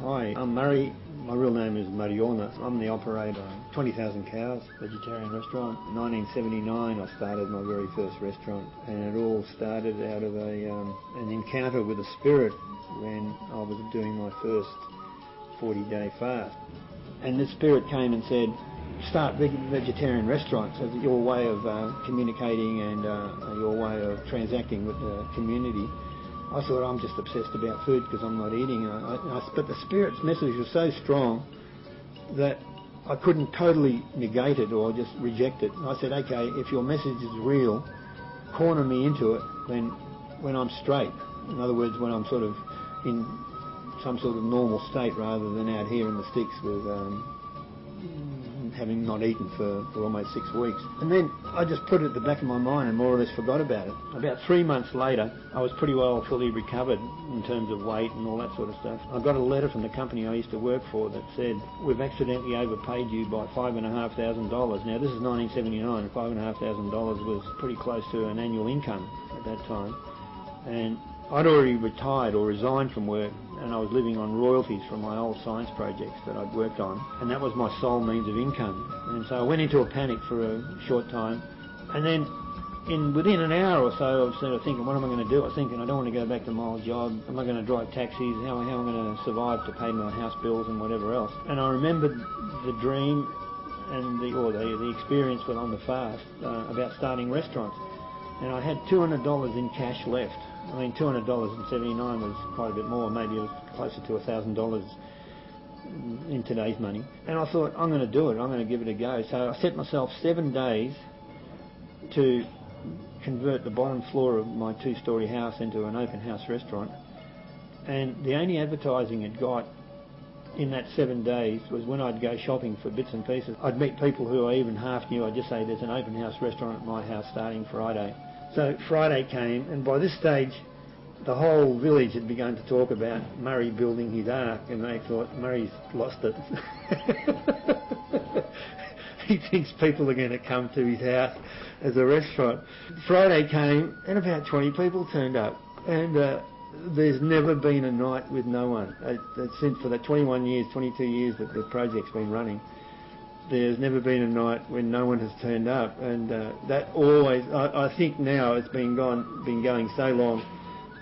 Hi, I'm Murray. My real name is Mariona. I'm the operator of 20,000 Cows vegetarian restaurant. In 1979 I started my very first restaurant, and it all started out of an encounter with a spirit when I was doing my first 40-day fast. And this spirit came and said, start vegetarian restaurants as your way of communicating and your way of transacting with the community. I thought, I'm just obsessed about food because I'm not eating. But the Spirit's message was so strong that I couldn't totally negate it or just reject it. I said, okay, if your message is real, corner me into it when I'm straight. In other words, when I'm sort of in some sort of normal state rather than out here in the sticks with having not eaten for almost 6 weeks. And then I just put it at the back of my mind and more or less forgot about it. About 3 months later, I was pretty well fully recovered in terms of weight and all that sort of stuff. I got a letter from the company I used to work for that said, we've accidentally overpaid you by $5,500. Now this is 1979, and $5,500 was pretty close to an annual income at that time. And I'd already retired or resigned from work, and I was living on royalties from my old science projects that I'd worked on, and that was my sole means of income. And so I went into a panic for a short time, and then within an hour or so I was sort of thinking, what am I going to do? I was thinking, I don't want to go back to my old job. Am I going to drive taxis? How am I going to survive to pay my house bills and whatever else? And I remembered the dream and the experience on the fast about starting restaurants, and I had $200 in cash left. I mean, $200 in 79 was quite a bit more, maybe it was closer to $1,000 in today's money. And I thought, I'm going to do it, I'm going to give it a go. So I set myself 7 days to convert the bottom floor of my 2-storey house into an open house restaurant. And the only advertising it got in that 7 days was when I'd go shopping for bits and pieces. I'd meet people who I even half knew. I'd just say, there's an open house restaurant at my house starting Friday. So Friday came, and by this stage the whole village had begun to talk about Murray building his ark, and they thought, Murray's lost it. He thinks people are going to come to his house as a restaurant. Friday came, and about 20 people turned up, and there's never been a night with no one. Since for the 21 years, 22 years that the project's been running, there's never been a night when no one has turned up, and that always, I think now it's been going so long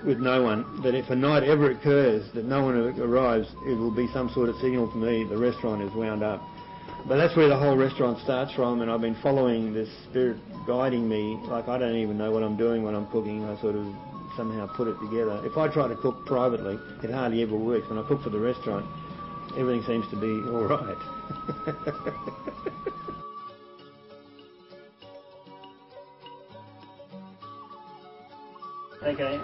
with no one that if a night ever occurs that no one arrives, it will be some sort of signal to me the restaurant is wound up. But that's where the whole restaurant starts from, and I've been following this spirit guiding me. Like, I don't even know what I'm doing when I'm cooking. I sort of somehow put it together. If I try to cook privately, it hardly ever works. When I cook for the restaurant, everything seems to be all right. Okay,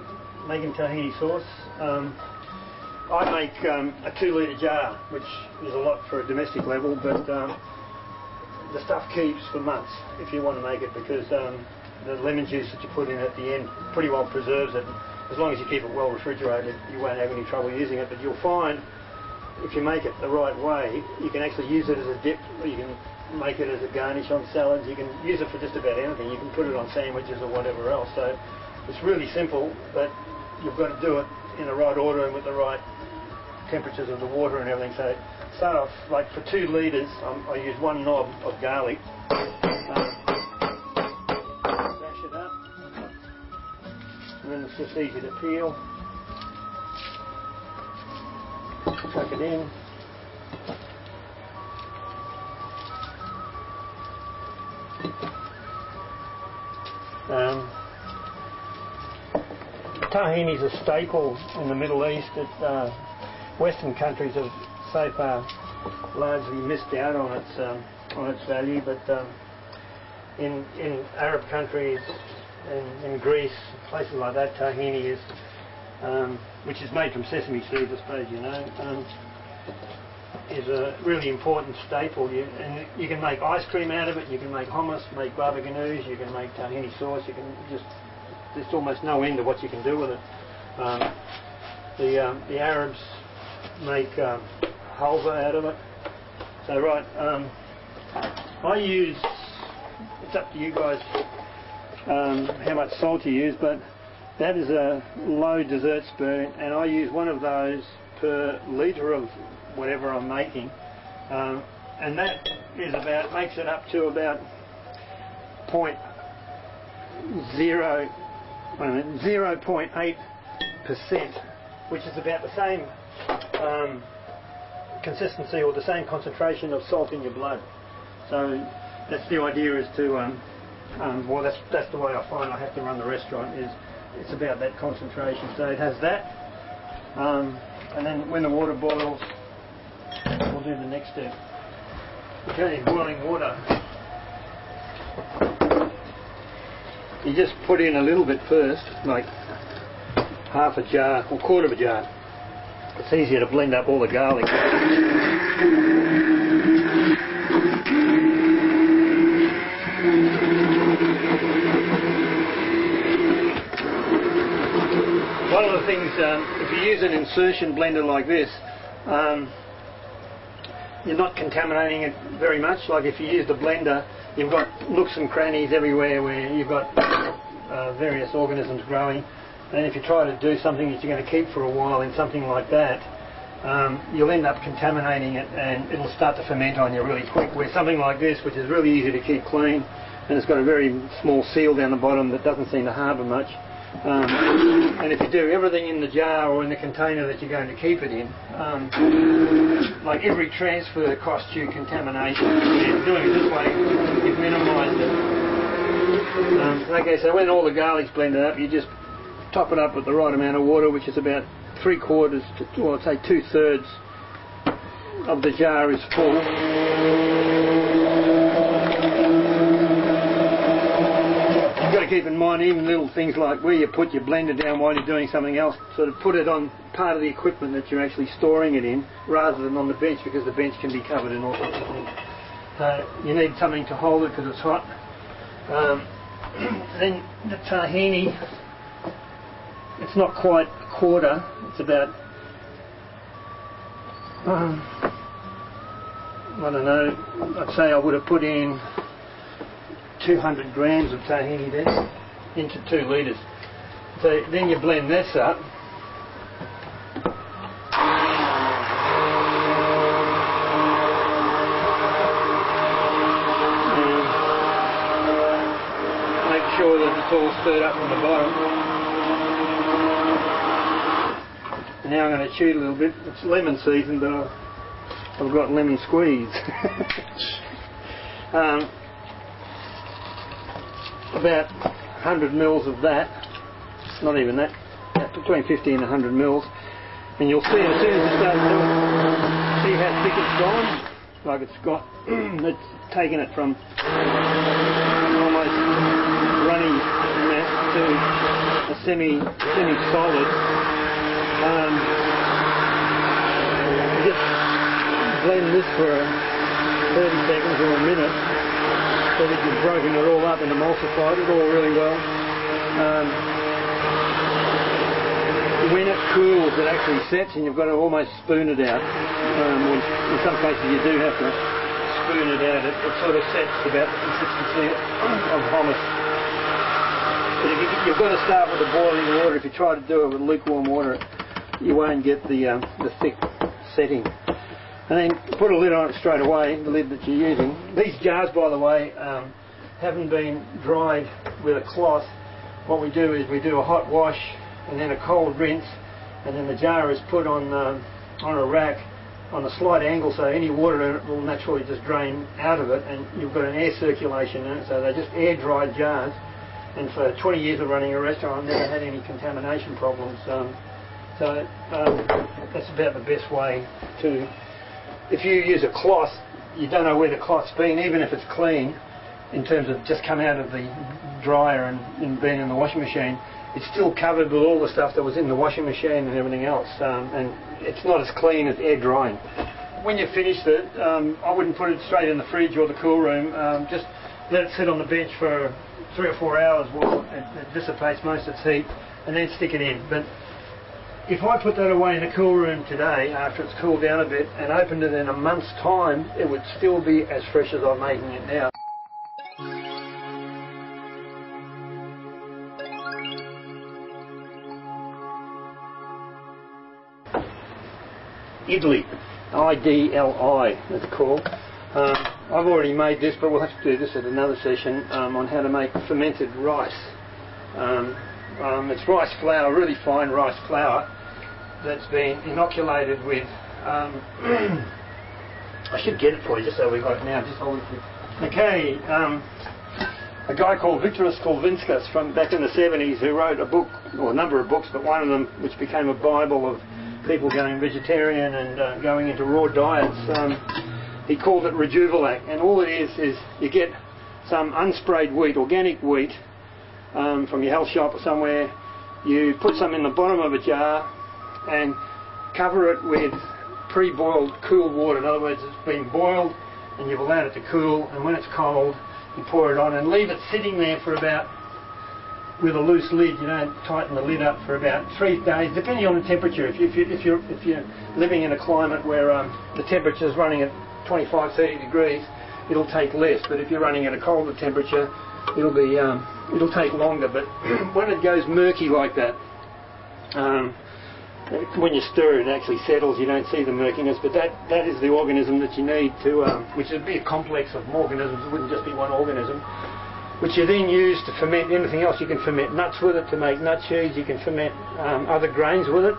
making tahini sauce. I make a 2-litre jar, which is a lot for a domestic level, but the stuff keeps for months if you want to make it, because the lemon juice that you put in at the end pretty well preserves it. As long as you keep it well refrigerated, you won't have any trouble using it. But you'll find, if you make it the right way, you can actually use it as a dip, or you can make it as a garnish on salads. You can use it for just about anything. You can put it on sandwiches or whatever else. So it's really simple, but you've got to do it in the right order and with the right temperatures of the water and everything. So start off, like for 2 litres, I use 1 knob of garlic. Dash it up, and then it's just easy to peel. Chuck it in. Tahini's a staple in the Middle East. Western countries have so far largely missed out on its value, but in Arab countries and in Greece, places like that, tahini is, which is made from sesame seeds, I suppose you know, is a really important staple. And you can make ice cream out of it. You can make hummus, make baba ganoush. You can make tahini sauce. You can just, there's almost no end to what you can do with it. The Arabs make halva out of it. So right, I use, it's up to you guys how much salt you use, but that is a low dessert spoon, and I use one of those per litre of whatever I'm making, and that is about, makes it up to about 0.8%, which is about the same consistency or the same concentration of salt in your blood. So that's the idea, is to well, that's the way I find I have to run the restaurant, is it's about that concentration. So it has that, and then when the water boils, we'll do the next step. Okay, boiling water. You just put in a little bit first, like half a jar or quarter of a jar. It's easier to blend up all the garlic. One of the things, if you use an insertion blender like this, you're not contaminating it very much. Like if you use the blender, you've got nooks and crannies everywhere where you've got various organisms growing, and if you try to do something that you're going to keep for a while in something like that, you'll end up contaminating it, and it'll start to ferment on you really quick. Where something like this, which is really easy to keep clean, and it's got a very small seal down the bottom that doesn't seem to harbour much, and if you do everything in the jar or in the container that you're going to keep it in, like every transfer costs you contamination. And doing it this way, you've minimised it. Okay, so when all the garlic's blended up, you just top it up with the right amount of water, which is about 3/4 to, well, I'd say 2/3 of the jar is full. You've got to keep in mind even little things like where you put your blender down while you're doing something else. Sort of put it on part of the equipment that you're actually storing it in, rather than on the bench, because the bench can be covered in all sorts of things. So you need something to hold it because it's hot. Then the tahini, it's not quite a quarter, it's about, I don't know, I'd say I would have put in 200 grams of tahini there into 2 litres. So then you blend this up. And make sure that it's all stirred up from the bottom. Now I'm going to chew it a little bit. It's lemon season, but I've got lemon squeeze. About 100 mils of that, not even that, between 50 and 100 mils. And you'll see as soon as you start to do it, see how thick it's gone? Like it's got, it's taken it from almost runny mass to a semi-solid. Just blend this for 30 seconds or a minute, so that you've broken it all up and emulsified it all really well. When it cools, it actually sets, and you've got to almost spoon it out. In some cases you do have to spoon it out. It sort of sets about the consistency of hummus. You've got to start with the boiling water. If you try to do it with lukewarm water, you won't get the thick setting. And then put a lid on it straight away, the lid that you're using. These jars, by the way, haven't been dried with a cloth. What we do is we do a hot wash and then a cold rinse, and then the jar is put on a rack on a slight angle, so any water in it will naturally just drain out of it, and you've got an air circulation in it, so they're just air dried jars. And for 20 years of running a restaurant, I've never had any contamination problems. That's about the best way to. If you use a cloth, you don't know where the cloth's been, even if it's clean, in terms of just come out of the dryer and been in the washing machine, it's still covered with all the stuff that was in the washing machine and everything else, and it's not as clean as air drying. When you've finished it, I wouldn't put it straight in the fridge or the cool room, just let it sit on the bench for 3 or 4 hours while it dissipates most of its heat, and then stick it in. But if I put that away in the cool room today, after it's cooled down a bit, and opened it in a month's time, it would still be as fresh as I'm making it now. idli, I-D-L-I it's called. I've already made this, but we'll have to do this at another session on how to make fermented rice. It's rice flour, really fine rice flour that's been inoculated with I should get it for you just so we've got it now. Just hold it. Okay, a guy called Victoras Kulvinskas from back in the 70s who wrote a book, or a number of books, but one of them which became a Bible of people going vegetarian and going into raw diets. He called it Rejuvelac, and all it is you get some unsprayed wheat, organic wheat, from your health shop or somewhere. You put some in the bottom of a jar and cover it with pre-boiled cool water. In other words, it's been boiled and you've allowed it to cool, and when it's cold you pour it on and leave it sitting there for about, with a loose lid, you don't tighten the lid up, for about 3 days, depending on the temperature. If you're living in a climate where the temperature is running at 25-30 degrees, it'll take less, but if you're running at a colder temperature, it'll take longer. But when it goes murky like that, when you stir it, it actually settles. You don't see the murkiness, but that is the organism that you need to, which would be a complex of organisms. It wouldn't just be one organism, which you then use to ferment anything else. You can ferment nuts with it to make nut cheese. You can ferment other grains with it.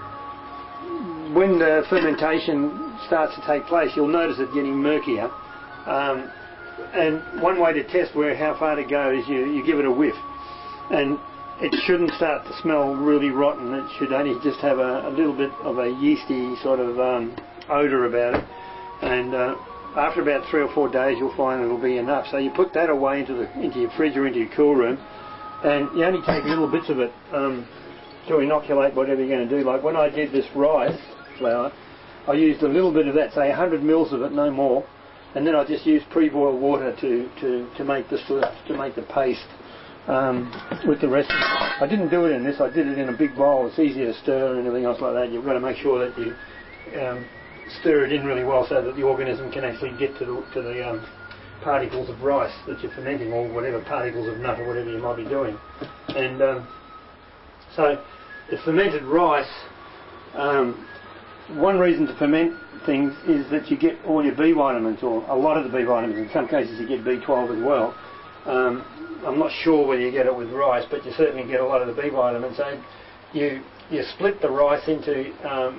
When the fermentation starts to take place, you'll notice it getting murkier. And one way to test how far to go is you give it a whiff, and it shouldn't start to smell really rotten. It should only just have a little bit of a yeasty sort of odour about it, and after about 3 or 4 days you'll find it'll be enough. So you put that away into your fridge or into your cool room, and you only take little bits of it to inoculate whatever you're going to do. Like when I did this rice flour, I used a little bit of that, say 100 mils of it, no more, and then I just used pre-boiled water to make the paste with the rest. I didn't do it in this. I did it in a big bowl. It's easier to stir and everything else like that. You've got to make sure that you stir it in really well so that the organism can actually get to the particles of rice that you're fermenting, or whatever particles of nut or whatever you might be doing. And so the fermented rice. One reason to ferment things is that you get all your B vitamins, or a lot of the B vitamins. In some cases you get B12 as well. I'm not sure whether you get it with rice, but you certainly get a lot of the B vitamins. So you split the rice into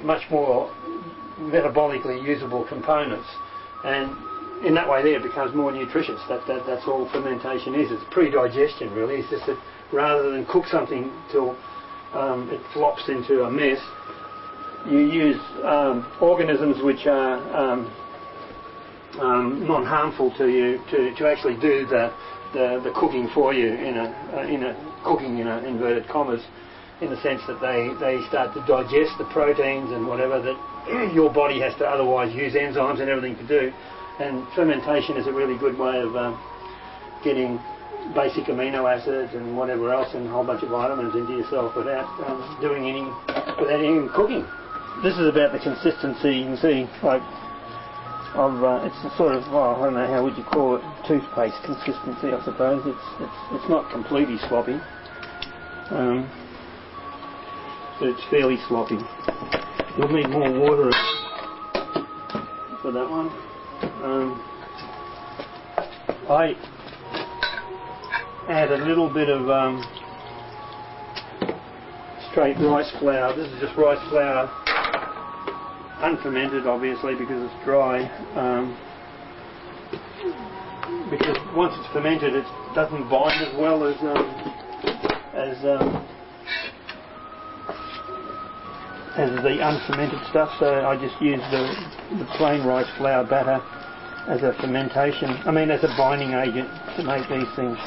much more metabolically usable components, and in that way there it becomes more nutritious. That's all fermentation is. It's pre-digestion really. It's just that rather than cook something till it flops into a mess, you use organisms which are non-harmful to you to actually do the cooking for you in inverted commas, in the sense that they start to digest the proteins and whatever that your body has to otherwise use enzymes and everything to do. And fermentation is a really good way of getting basic amino acids and whatever else and a whole bunch of vitamins into yourself without any cooking. This is about the consistency. You can see, like, it's a sort of, well, I don't know, how would you call it, toothpaste consistency, I suppose. It's not completely sloppy, but it's fairly sloppy. You'll need more water for that one. I add a little bit of straight rice flour. This is just rice flour, unfermented obviously because it's dry, because once it's fermented it doesn't bind as well as the unfermented stuff, so I just use the plain rice flour batter as a as a binding agent to make these things.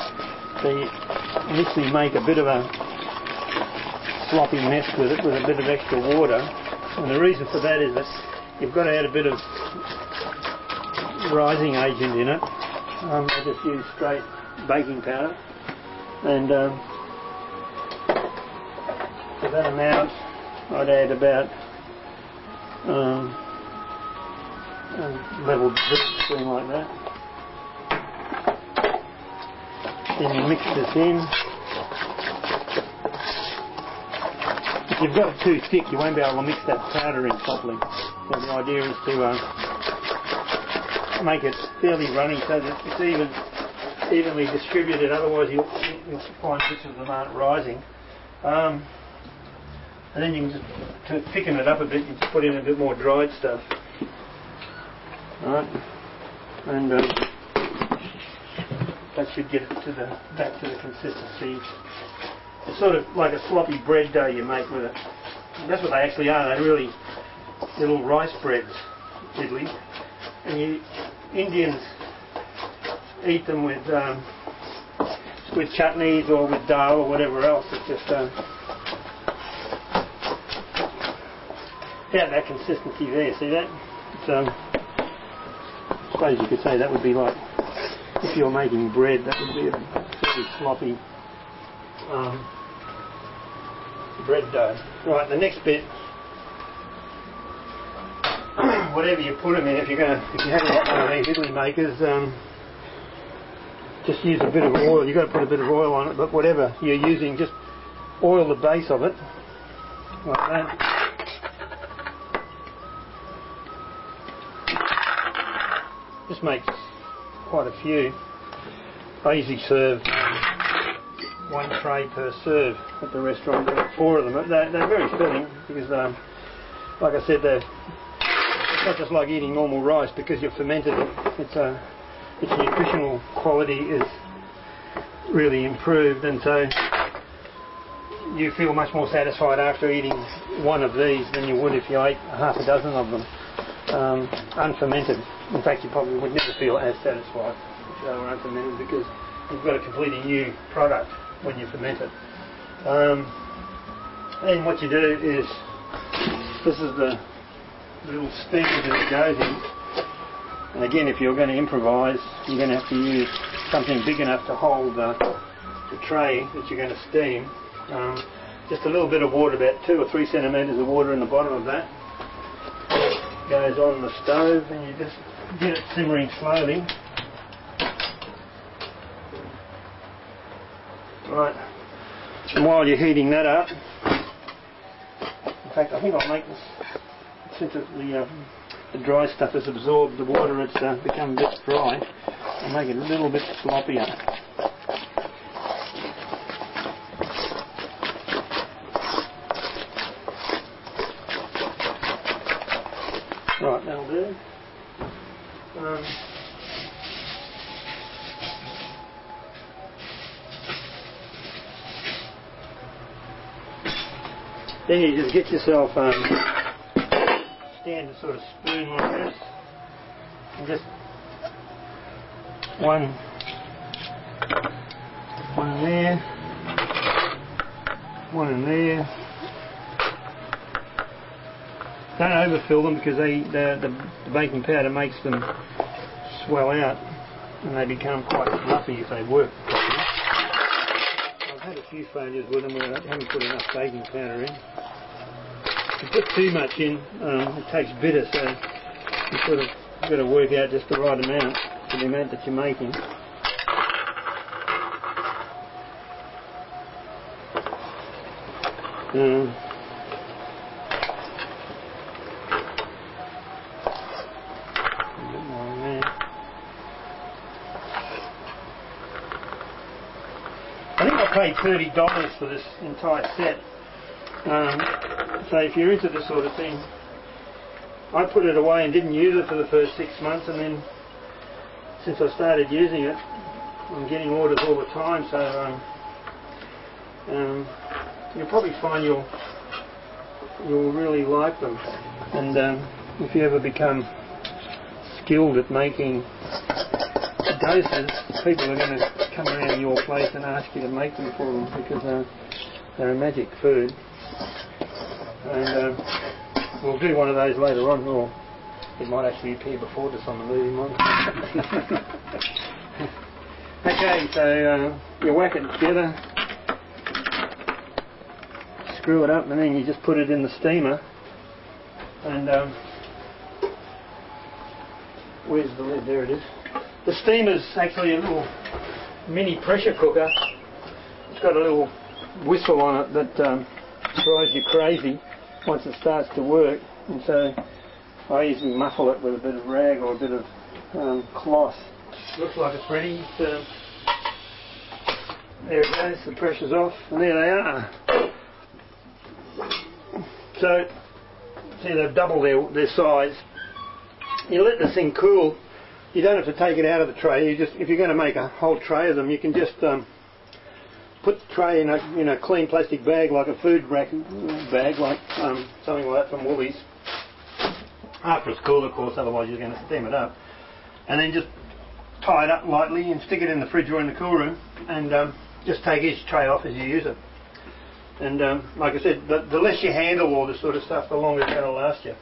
So you initially make a bit of a sloppy mess with it with a bit of extra water. And the reason for that is that you've got to add a bit of rising agent in it. I just use straight baking powder, and for that amount I'd add about level something like that. Then you mix this in. If you've got it too thick, you won't be able to mix that powder in properly. So the idea is to make it fairly runny so that it's evenly distributed, otherwise you'll find bits of them aren't rising. And then you can just, to thicken it up a bit, you just put in a bit more dried stuff. Alright, and that should get it back to the consistency. It's sort of like a sloppy bread dough you make with it. That's what they actually are. They're really little rice breads, idli. And Indians eat them with chutneys or with dal or whatever else. It's just about that consistency there. See that? It's, I suppose you could say that would be like, if you're making bread, that would be a fairly sloppy bread dough. Right, the next bit, whatever you put them in, if you haven't got one of these idli makers, just use a bit of oil. You've got to put a bit of oil on it, but whatever you're using, just oil the base of it, like that. Just make quite a few. I usually serve one tray per serve at the restaurant. There are 4 of them. They're very filling because, like I said, they're not just like eating normal rice because you've fermented it. Its nutritional quality is really improved, and so you feel much more satisfied after eating one of these than you would if you ate half a dozen of them unfermented. In fact, you probably would never feel as satisfied if they were unfermented because you've got a completely new product when you ferment it. And what you do is, this is the little steamer that it goes in. And again, if you're going to improvise, you're going to have to use something big enough to hold the tray that you're going to steam. Just a little bit of water, about 2 or 3 centimetres of water in the bottom of that, goes on the stove, and you just get it simmering slowly. Right, and while you're heating that up, in fact I think I'll make this, since the dry stuff has absorbed the water, it's become a bit dry, I'll make it a little bit sloppier. Right, that'll do. Then you just get yourself standard sort of spoon like this, and just one in there, one in there. Don't overfill them because the baking powder makes them swell out and they become quite fluffy if they work properly. I've had a few failures with them where I haven't put enough baking powder in. If you put too much in, it tastes bitter, so you sort of got to work out just the right amount for the amount that you're making. I think I paid $30 for this entire set. So if you're into this sort of thing, I put it away and didn't use it for the first 6 months, and then since I started using it, I'm getting orders all the time. So you'll probably find you'll really like them. And if you ever become skilled at making doses, people are going to come around your place and ask you to make them for them because they're a magic food. And we'll do one of those later on, or it might actually appear before this on the movie monitor. Okay, so you whack it together, screw it up, and then you just put it in the steamer. And where's the lid? There it is. The steamer's actually a little mini pressure cooker. It's got a little whistle on it that drives you crazy once it starts to work, and so I usually muffle it with a bit of rag or a bit of cloth. Looks like it's ready. So there it goes, the pressure's off, and there they are. So, see, they've doubled their size. You let this thing cool. You don't have to take it out of the tray. You just, if you're going to make a whole tray of them, you can just put the tray in a clean plastic bag, like a food rack bag, like something like that from Woolies. After it's cool, of course, otherwise you're going to steam it up. And then just tie it up lightly and stick it in the fridge or in the cool room, and just take each tray off as you use it. And like I said, the less you handle all this sort of stuff, the longer it's going to last you.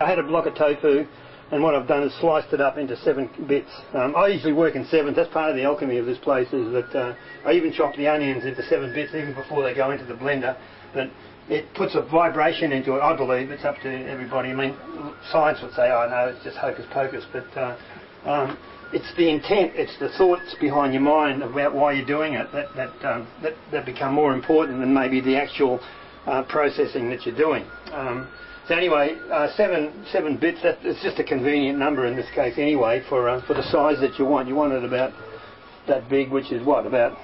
I had a block of tofu, and what I've done is sliced it up into 7 bits. I usually work in 7s. That's part of the alchemy of this place, is that I even chop the onions into 7 bits even before they go into the blender. But it puts a vibration into it, I believe. It's up to everybody. I mean, science would say, oh no, it's just hocus pocus, but it's the intent, it's the thoughts behind your mind about why you're doing it that become more important than maybe the actual processing that you're doing. So anyway, 7 bits, it's just a convenient number in this case anyway for the size that you want. You want it about that big, which is what, about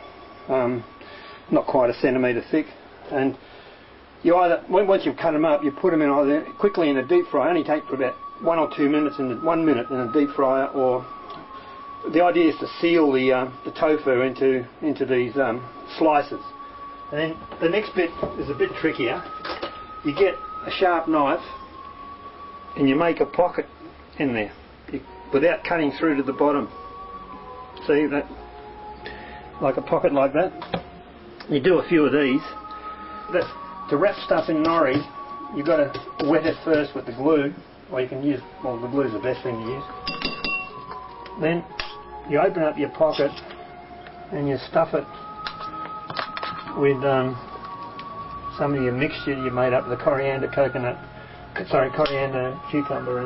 not quite a centimetre thick. And you either, once you've cut them up, you put them in either quickly in a deep fryer. Only take for about 1 or 2 minutes, 1 minute in a deep fryer. Or the idea is to seal the tofu into these slices. And then the next bit is a bit trickier. You get a sharp knife and you make a pocket in there without cutting through to the bottom. See that? Like a pocket like that. You do a few of these. To wrap stuff in nori, you've got to wet it first with the glue, or you can use, well, the glue's the best thing to use. Then you open up your pocket and you stuff it with some of your mixture you made up, the coriander, coriander, cucumber,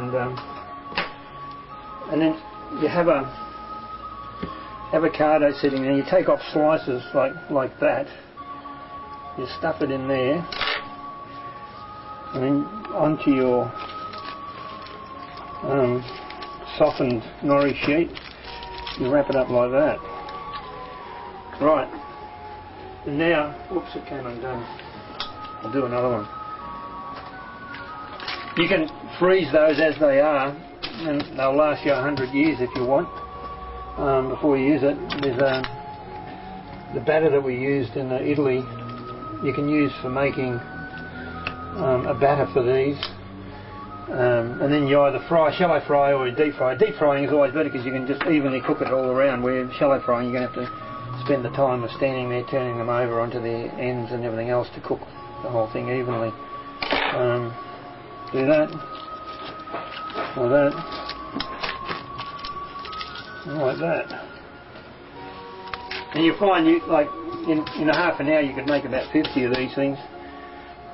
and then you have a avocado sitting there. You take off slices like that. You stuff it in there, and then onto your softened nori sheet. You wrap it up like that. Right. And now, whoops, it came undone. I'll do another one. You can freeze those as they are, and they'll last you 100 years if you want. Before you use it, there's the batter that we used in Italy. You can use for making a batter for these, and then you either shallow fry or deep fry. Deep frying is always better because you can just evenly cook it all around, where shallow frying you're going to have to spend the time of standing there turning them over onto the ends and everything else to cook the whole thing evenly. Do that, or that, like that. And you find in a half an hour you could make about 50 of these things.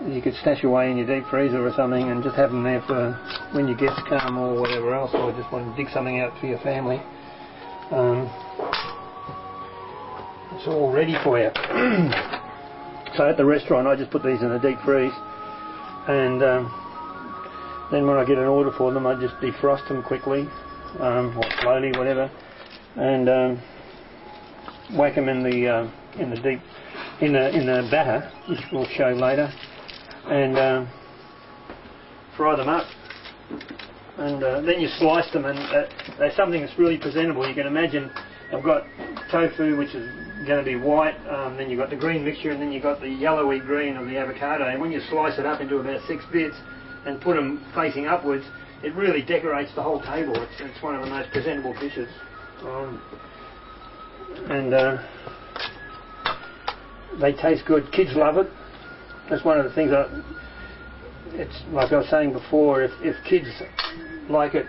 You could stash away in your deep freezer or something and just have them there for when your guests come or whatever else, or just want to dig something out for your family. It's all ready for you. So at the restaurant I just put these in a deep freeze, and then when I get an order for them I just defrost them quickly, or slowly, whatever, and whack them in the batter, which we'll show later, and fry them up, and then you slice them, and they're something that's really presentable. You can imagine I've got tofu, which is going to be white, then you've got the green mixture, and then you've got the yellowy green of the avocado, and when you slice it up into about 6 bits and put them facing upwards, it really decorates the whole table. It's one of the most presentable dishes. And they taste good. Kids love it. That's one of the things it's like I was saying before, if kids like it,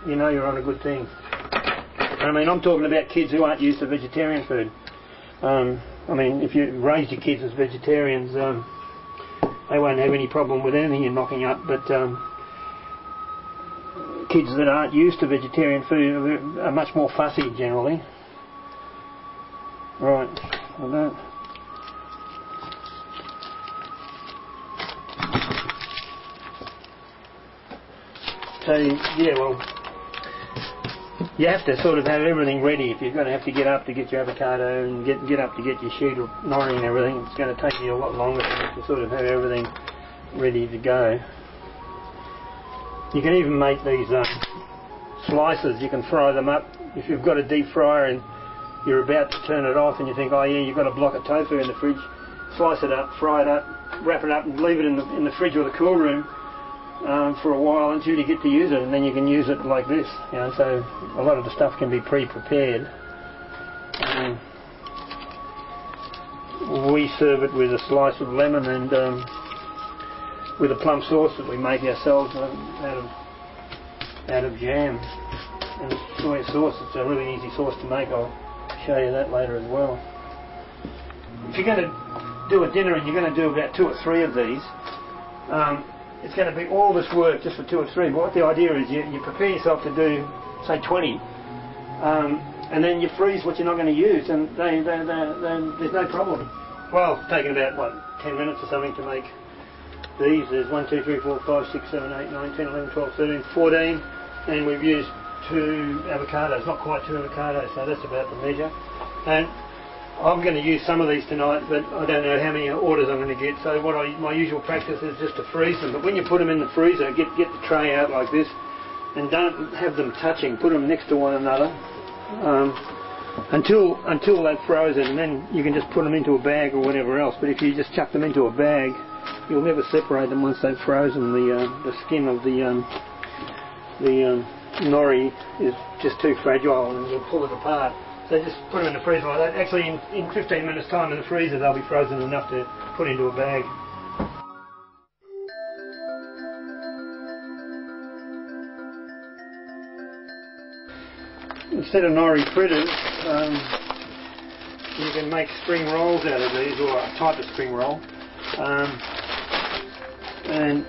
you know you're on a good thing. I mean, I'm talking about kids who aren't used to vegetarian food. I mean, if you raise your kids as vegetarians, they won't have any problem with anything you're knocking up, but kids that aren't used to vegetarian food are much more fussy generally. Right, like that. So yeah, well, you have to sort of have everything ready. If you're going to have to get up to get your avocado and get up to get your sheet of nori and everything, it's going to take you a lot longer to sort of have everything ready to go. You can even make these slices. You can fry them up. If you've got a deep fryer and you're about to turn it off and you think, oh yeah, you've got a block of tofu in the fridge, slice it up, fry it up, wrap it up and leave it in the fridge or the cool room for a while until you get to use it, and then you can use it like this. You know, so a lot of the stuff can be pre-prepared. We serve it with a slice of lemon and with a plum sauce that we make ourselves out of jam and soy sauce. It's a really easy sauce to make. I'll show you that later as well. If you're going to do a dinner and you're going to do about 2 or 3 of these, it's going to be all this work just for 2 or 3. But what the idea is, you prepare yourself to do, say, 20, and then you freeze what you're not going to use, and there's no problem. Well, it's taken about, what, 10 minutes or something to make these. There's 1, 2, 3, 4, 5, 6, 7, 8, 9, 10, 11, 12, 13, 14, and we've used 2 avocados, not quite 2 avocados, so that's about the measure. And I'm going to use some of these tonight, but I don't know how many orders I'm going to get, so my usual practice is just to freeze them. But when you put them in the freezer, get the tray out like this, and don't have them touching, put them next to one another until they've frozen, and then you can just put them into a bag or whatever else. But if you just chuck them into a bag, you'll never separate them once they've frozen. The skin of the nori is just too fragile and you'll pull it apart. So just put them in the freezer like that. Actually, in 15 minutes time in the freezer, they'll be frozen enough to put into a bag. Instead of nori fritters, you can make spring rolls out of these, or a type of spring roll. And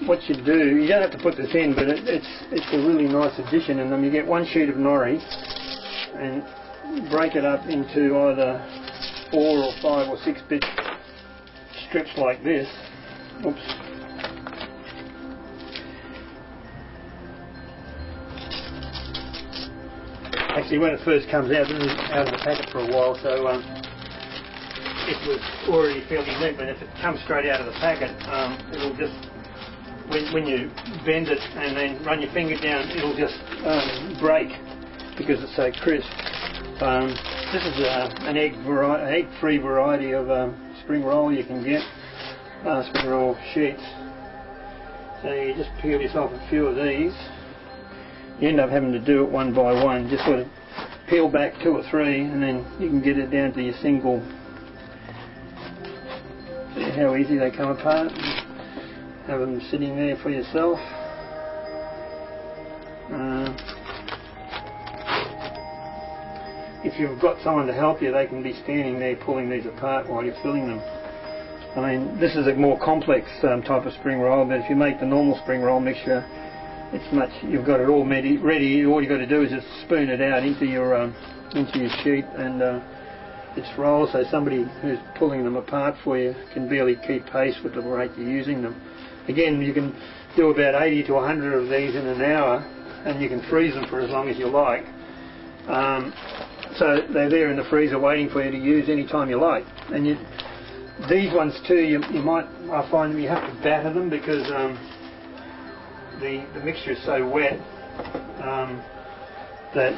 what you do, you don't have to put this in, but it's a really nice addition. And then you get 1 sheet of nori and break it up into either 4 or 5 or 6 bit strips like this. Oops. Actually, when it first comes out, this is out of the packet for a while, so it was already fairly limp. And if it comes straight out of the packet, it'll just, when you bend it and then run your finger down, it'll just break because it's so crisp. This is an egg-free variety of spring roll you can get, spring roll sheets. So you just peel yourself a few of these. You end up having to do it one by one, just sort of peel back 2 or 3 and then you can get it down to your single. See how easy they come apart. Have them sitting there for yourself. If you've got someone to help you, they can be standing there pulling these apart while you're filling them. I mean, this is a more complex type of spring roll, but if you make the normal spring roll mixture, you've got it all ready. All you've got to do is just spoon it out into your sheet, and it's rolled, so somebody who's pulling them apart for you can barely keep pace with the rate you're using them. Again, you can do about 80 to 100 of these in an hour, and you can freeze them for as long as you like. So they're there in the freezer waiting for you to use any time you like. And these ones too, I find you have to batter them because the mixture is so wet that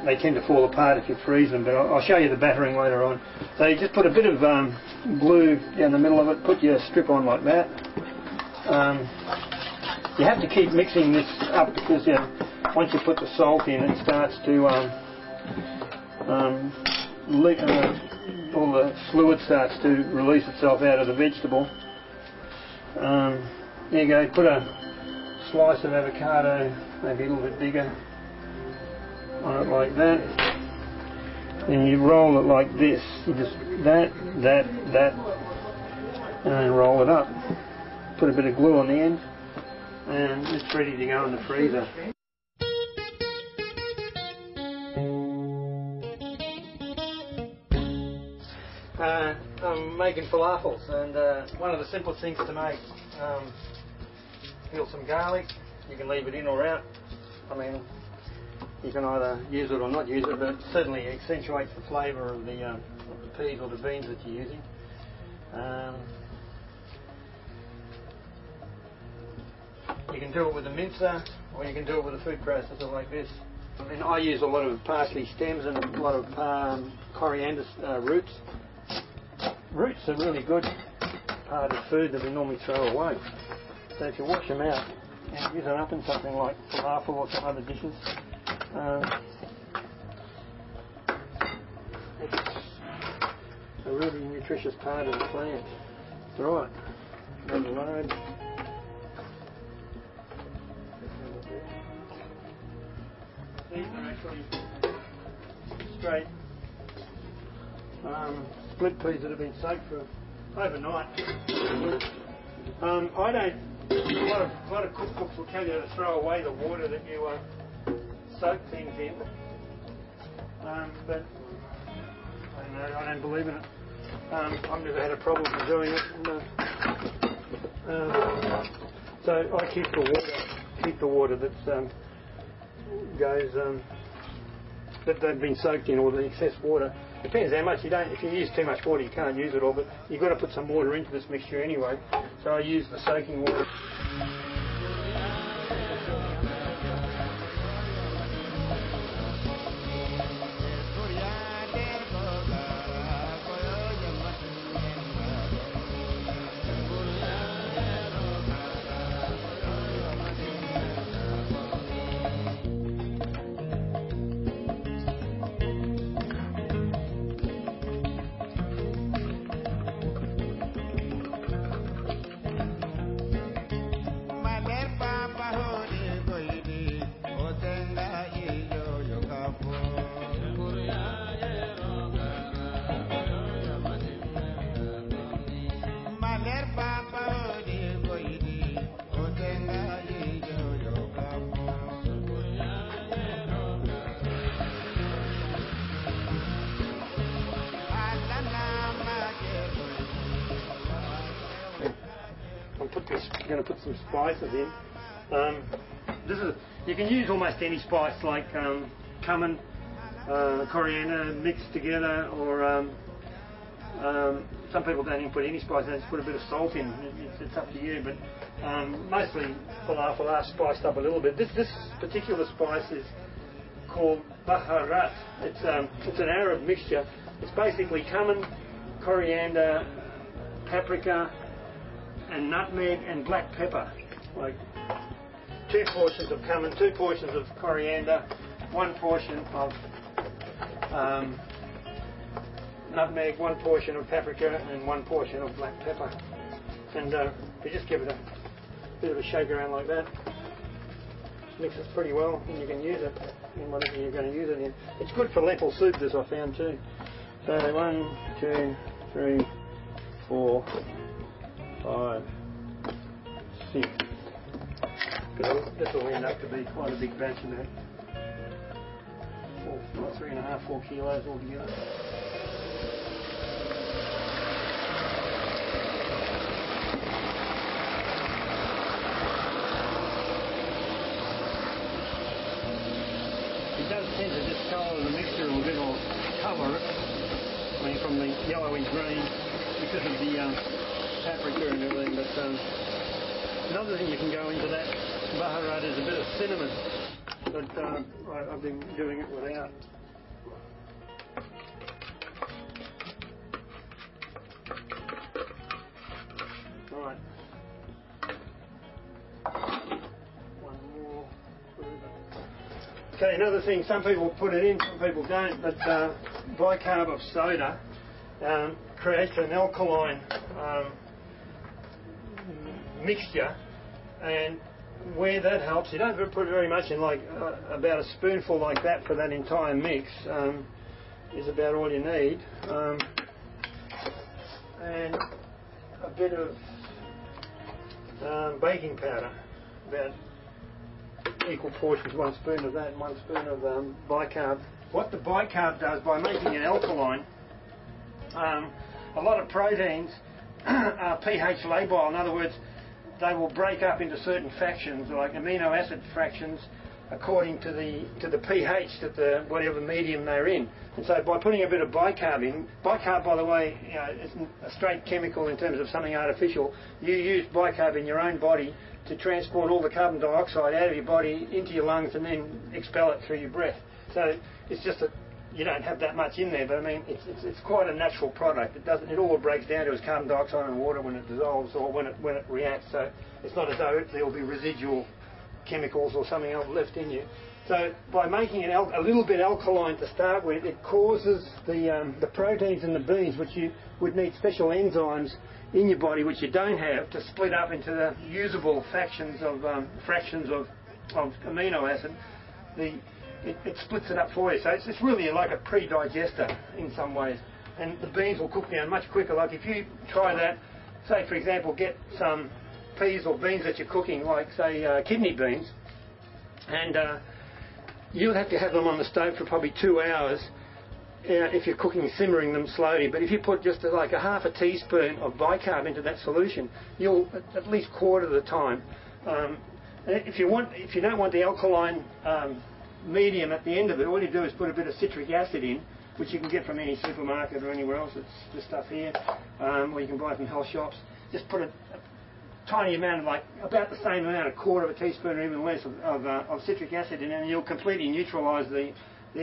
they tend to fall apart if you freeze them. But I'll show you the battering later on. So you just put a bit of glue down the middle of it, put your strip on like that. You have to keep mixing this up because once you put the salt in, it starts to all the fluid starts to release itself out of the vegetable. There you go, put a slice of avocado, maybe a little bit bigger, on it like that. And you roll it like this. You just that, and then roll it up. Put a bit of glue on the end, and it's ready to go in the freezer. I'm making falafels, and one of the simplest things to make, peel some garlic. You can leave it in or out. I mean, you can either use it or not use it, but it certainly accentuates the flavour of the peas or the beans that you're using. You can do it with a mincer, or you can do it with a food processor like this. And I use a lot of parsley stems and a lot of coriander roots. Roots are really good part of food that we normally throw away. So if you wash them out and use them up in something like falafel or some other dishes, it's a really nutritious part of the plant. Right, another load. These are actually straight split peas that have been soaked for overnight. I don't. A lot of cookbooks will tell you to throw away the water that you soak things in, but I don't know. I don't believe in it. I've never had a problem with doing it. So I keep the water that's goes that they've been soaked in, or the excess water. Depends how much. If you use too much water, you can't use it all, but you've got to put some water into this mixture anyway. So I use the soaking water. I'm going to put some spices in. You can use almost any spice like cumin, coriander mixed together, or some people don't even put any spice in, they just put a bit of salt in. It's up to you, but mostly falafel are spiced up a little bit. This particular spice is called baharat. It's an Arab mixture. It's basically cumin, coriander, paprika, and nutmeg and black pepper. Like 2 portions of cumin, 2 portions of coriander, 1 portion of nutmeg, 1 portion of paprika, and 1 portion of black pepper. And you just give it a bit of a shake around like that. Mix it pretty well, and you can use it in whatever you're going to use it in. It's good for lentil soup, as I found too. So 1, 2, 3, 4, 5, 6. This will end up to be quite a big batch in there. 3.5, 4 kilos altogether. It does tend to discolour the mixture a little bit, or colour it. I mean, from the yellowy green because of the paprika and everything. But another thing you can go into that baharat is a bit of cinnamon, but I've been doing it without. Right. One more. Okay, another thing, some people put it in, some people don't, but bicarb of soda creates an alkaline mixture, and where that helps, you don't put very much in, like about a spoonful like that for that entire mix is about all you need, and a bit of baking powder. about equal portions, 1 spoon of that and 1 spoon of bicarb. What the bicarb does by making it alkaline, a lot of proteins are pH labile. In other words, they will break up into certain fractions, like amino acid fractions, according to the pH that the whatever medium they're in. And so by putting a bit of bicarb in, bicarb, by the way, isn't a straight chemical in terms of something artificial. You use bicarb in your own body to transport all the carbon dioxide out of your body into your lungs and then expel it through your breath. So it's just that you don't have that much in there, but I mean it's quite a natural product. It all breaks down to as carbon dioxide and water when it dissolves or when it reacts. So it's not as though there will be residual chemicals or something else left in you. So by making it a little bit alkaline to start with, it causes the proteins in the beans, which you would need special enzymes in your body, which you don't have, to split up into the usable fractions of amino acid. It splits it up for you. So it's really like a pre-digester in some ways. And the beans will cook down much quicker. Like if you try that, say for example, get some peas or beans that you're cooking, like say kidney beans, and you'll have to have them on the stove for probably 2 hours if you're cooking, simmering them slowly. But if you put just like a half a teaspoon of bicarb into that solution, you'll at least quarter the time. If you don't want the alkaline medium at the end of it, all you do is put a bit of citric acid in, which you can get from any supermarket or anywhere else. It's this stuff here, or you can buy it from health shops. Just put a tiny amount of, like about the same amount, a quarter of a teaspoon or even less of citric acid in it, and you'll completely neutralise the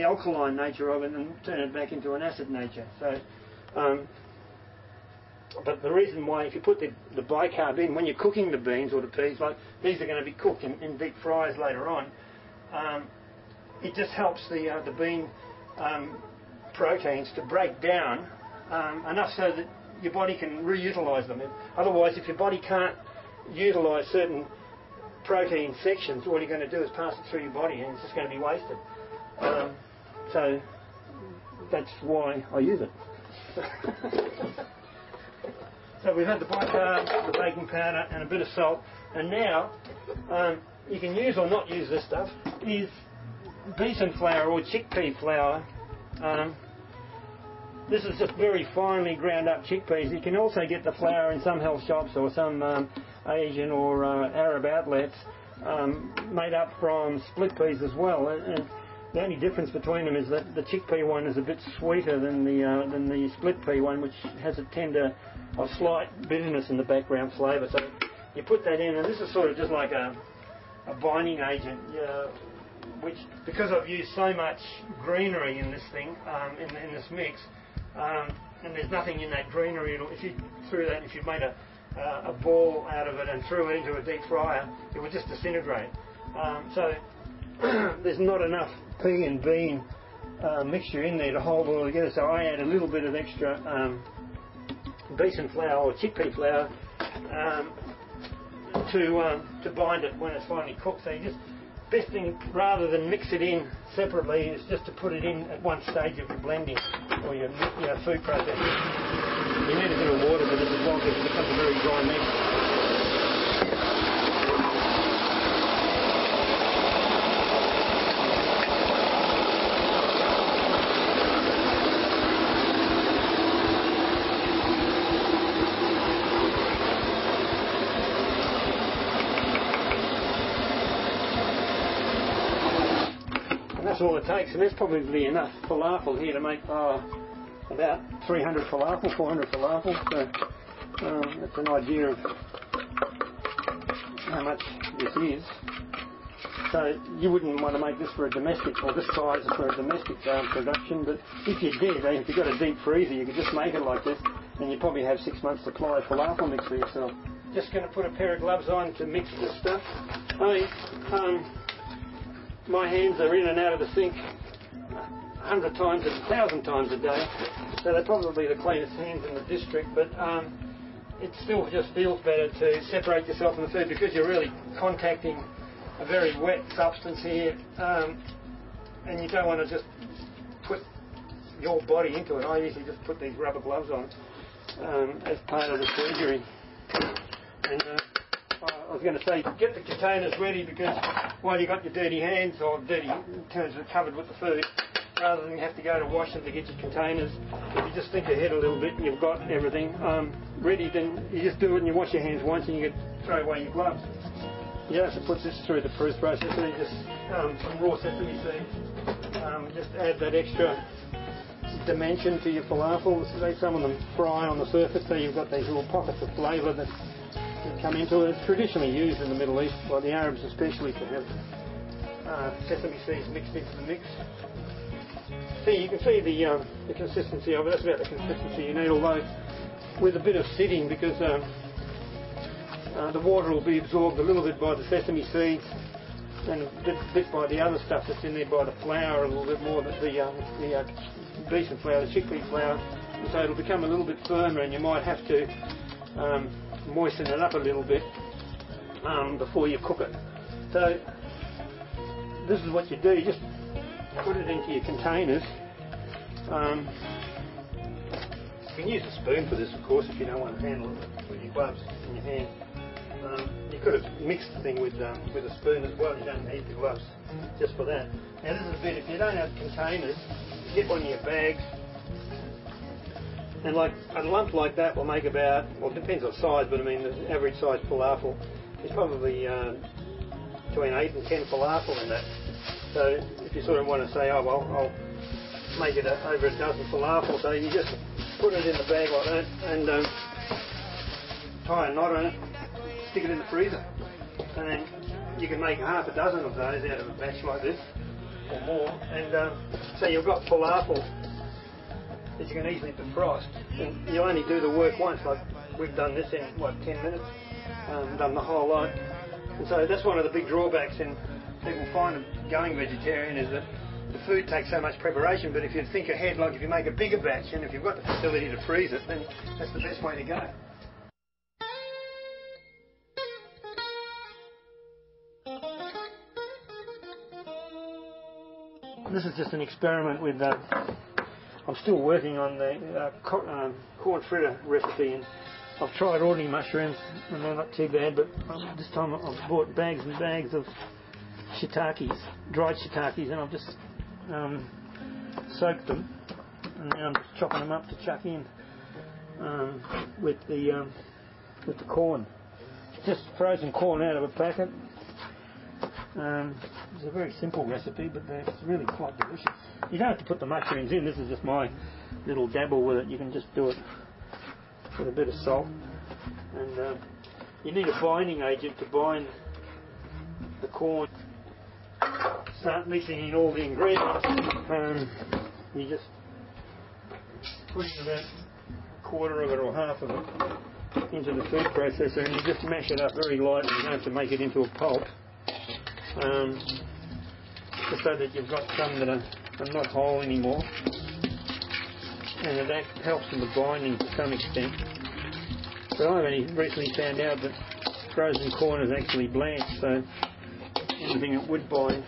alkaline nature of it and turn it back into an acid nature. So, but the reason why, if you put the bicarb in when you're cooking the beans or the peas, like these are going to be cooked in deep fries later on, it just helps the bean proteins to break down enough so that your body can reutilise them. Otherwise, if your body can't utilise certain protein sections, all you're going to do is pass it through your body and it's just going to be wasted. So that's why I use it. So we've had the bicarb, the baking powder and a bit of salt, and now you can use or not use this stuff, is besan flour or chickpea flour. This is just very finely ground up chickpeas. You can also get the flour in some health shops or some Asian or Arab outlets made up from split peas as well. And the only difference between them is that the chickpea one is a bit sweeter than the split pea one, which has a slight bitterness in the background flavour. So you put that in, and this is sort of just like a binding agent, which, because I've used so much greenery in this thing, in this mix, and there's nothing in that greenery. If you made a ball out of it and threw it into a deep fryer, it would just disintegrate. So there's not enough pea and bean mixture in there to hold it all together. So I add a little bit of extra besan flour or chickpea flour to bind it when it's finally cooked. So you just, best thing, rather than mix it in separately, is just to put it in at one stage of your blending or your food processing. You need a bit of water with it as well because it becomes a very dry mix. That's all it takes, and there's probably enough falafel here to make about 300 falafel, 400 falafel. So that's an idea of how much this is. So you wouldn't want to make this for a domestic, or this size for a domestic production, but if you did, if you've got a deep freezer, you could just make it like this, and you probably have 6 months supply of falafel mix for yourself. Just going to put a pair of gloves on to mix this stuff. My hands are in and out of the sink 100 times, 1,000 times a day, so they're probably the cleanest hands in the district, but it still just feels better to separate yourself from the food because you're really contacting a very wet substance here, and you don't want to just put your body into it. I usually just put these rubber gloves on as part of the surgery. And I was going to say, get the containers ready, because while you got your dirty hands, or dirty in terms of covered with the food, rather than you have to go to wash them to get your containers, if you just think ahead a little bit and you've got everything ready, then you just do it and you wash your hands once and you can throw away your gloves. You don't have to put this through the proof process, and just some raw sesame seeds. Just add that extra dimension to your falafel. Some of them fry on the surface, so you've got these little pockets of flavour that come into it. It's traditionally used in the Middle East, by the Arabs especially, to have sesame seeds mixed into the mix. See, you can see the consistency of it. That's about the consistency you need, although with a bit of sitting, because the water will be absorbed a little bit by the sesame seeds and a bit by the other stuff that's in there, by the flour, a little bit more, the besan flour, the chickpea flour, and so it'll become a little bit firmer, and you might have to moisten it up a little bit before you cook it. So this is what you do. You just put it into your containers. You can use a spoon for this, of course, if you don't want to handle it with your gloves in your hand. You could have mixed the thing with a spoon as well. You don't need the gloves just for that. Now this is a bit, if you don't have containers, you get one of your bags, and like a lump like that will make about, well, it depends on size, but I mean the average size falafel is probably between 8 and 10 falafel in that. So if you sort of want to say, oh well, I'll make it over a dozen falafel, so you just put it in the bag like that and tie a knot on it, stick it in the freezer, and then you can make half a dozen of those out of a batch like this, or more, and so you've got falafel that you can easily defrost, and you only do the work once. Like we've done this in, what, 10 minutes, done the whole lot. And so that's one of the big drawbacks in people find going vegetarian, is that the food takes so much preparation, but if you think ahead, like if you make a bigger batch and if you've got the facility to freeze it, then that's the best way to go. This is just an experiment with, I'm still working on the corn fritter recipe, and I've tried ordinary mushrooms and they're not too bad, but this time I've bought bags and bags of shiitakes, dried shiitakes, and I've just soaked them, and now I'm just chopping them up to chuck in with the corn. Just frozen corn out of a packet. It's a very simple recipe, but it's really quite delicious. You don't have to put the mushrooms in. This is just my little dabble with it. You can just do it with a bit of salt, and you need a binding agent to bind the corn. Start mixing in all the ingredients. You just put in about a quarter of it or half of it into the food processor, and you just mash it up very lightly. You don't have to make it into a pulp, just so that you've got some that are not whole anymore, and that helps in the binding to some extent. But I've only recently found out that frozen corn is actually blanched, so anything that would bind,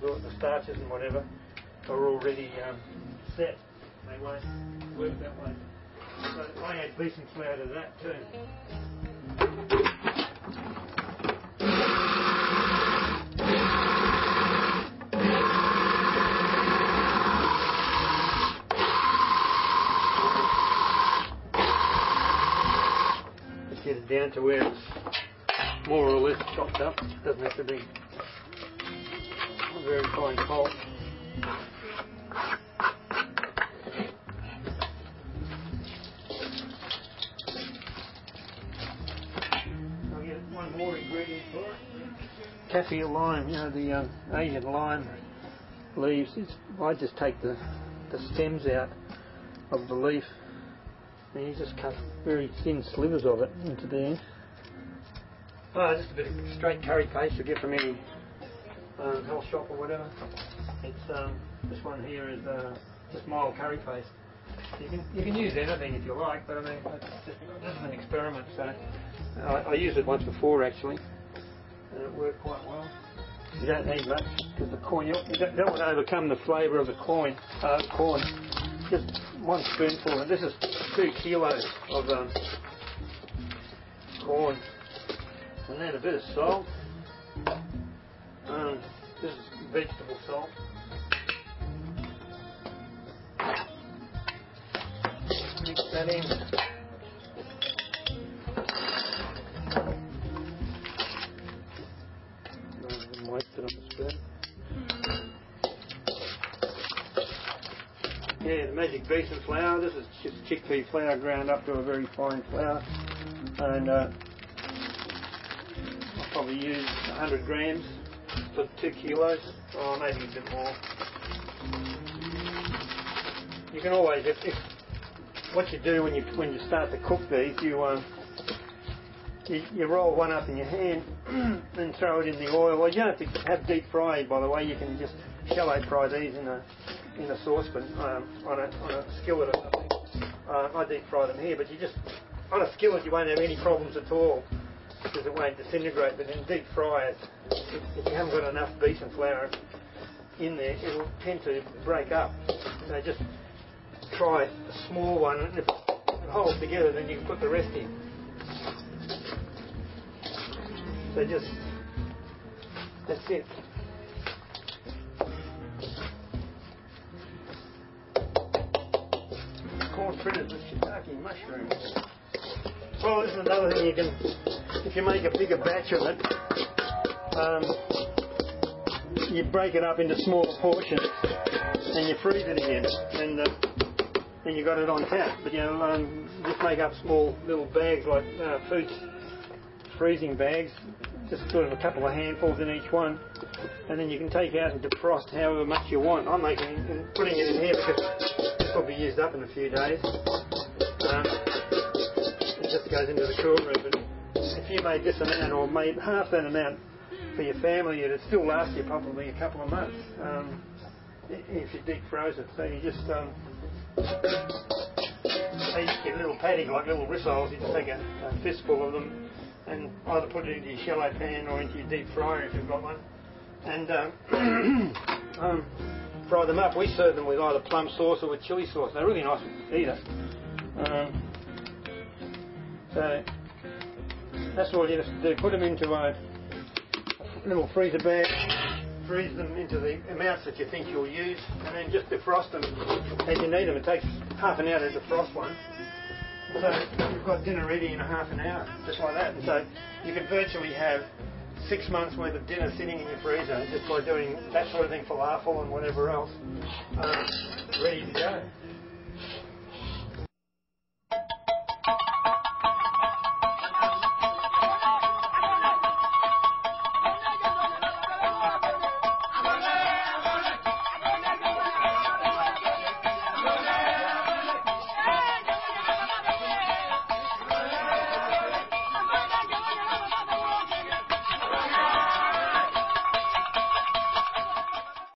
the starches and whatever, are already set. They won't work that way. So I add besan flour to that too. Just get it down to where it's more or less chopped up. It doesn't have to be a very fine pulp. I'll get one more ingredient for it. Kaffir lime, you know, the Asian lime leaves. I just take the stems out of the leaf, and you just cut very thin slivers of it into there. Just a bit of straight curry paste you get from any health shop or whatever. It's this one here is just mild curry paste. You can use anything if you like, but I mean this is an experiment. So I used it once before actually, and it worked quite well. You don't need much because the corn, you don't want to overcome the flavour of the corn. Just one spoonful, and this is 2 kilos of corn. And then a bit of salt. This is vegetable salt. Mix that in. Waste it on the spoon. Yeah, the magic besan flour. This is just chickpea flour ground up to a very fine flour, and I'll probably use 100 grams for 2 kilos, or maybe a bit more. You can always, if what you do when you start to cook these, you roll one up in your hand and throw it in the oil. Well, you don't have to have deep fry, by the way. You can just shallow fry these in a saucepan on a skillet or something. I deep fry them here, but you just on a skillet you won't have any problems at all because it won't disintegrate. But in deep fry, if you haven't got enough besan flour in there, it'll tend to break up. So just try a small one, and if it holds together, then you can put the rest in. So just that's it. Corn fritters with shiitake mushrooms. Well, this is another thing you can, if you make a bigger batch of it, you break it up into smaller portions and you freeze it again, and then you got it on tap. But just make up small little bags like food freezing bags, just sort of a couple of handfuls in each one, and then you can take out and defrost however much you want. I'm putting it in here because this will be used up in a few days. It just goes into the cool room, but if you made this amount or made half that amount for your family, it'd still last you probably a couple of months if you deep froze it. So you just get little patty like little rissoles. You just take a fistful of them and either put it into your shallow pan or into your deep fryer if you've got one, and fry them up. We serve them with either plum sauce or with chili sauce. They're really nice either. So that's all you have to do. Put them into a little freezer bag, freeze them into the amounts that you think you'll use, and then just defrost them as you need them. It takes half an hour to defrost one. So you've got dinner ready in a half an hour, just like that. And so you can virtually have 6 months worth of dinner sitting in your freezer just by doing that sort of thing, falafel and whatever else, ready to go.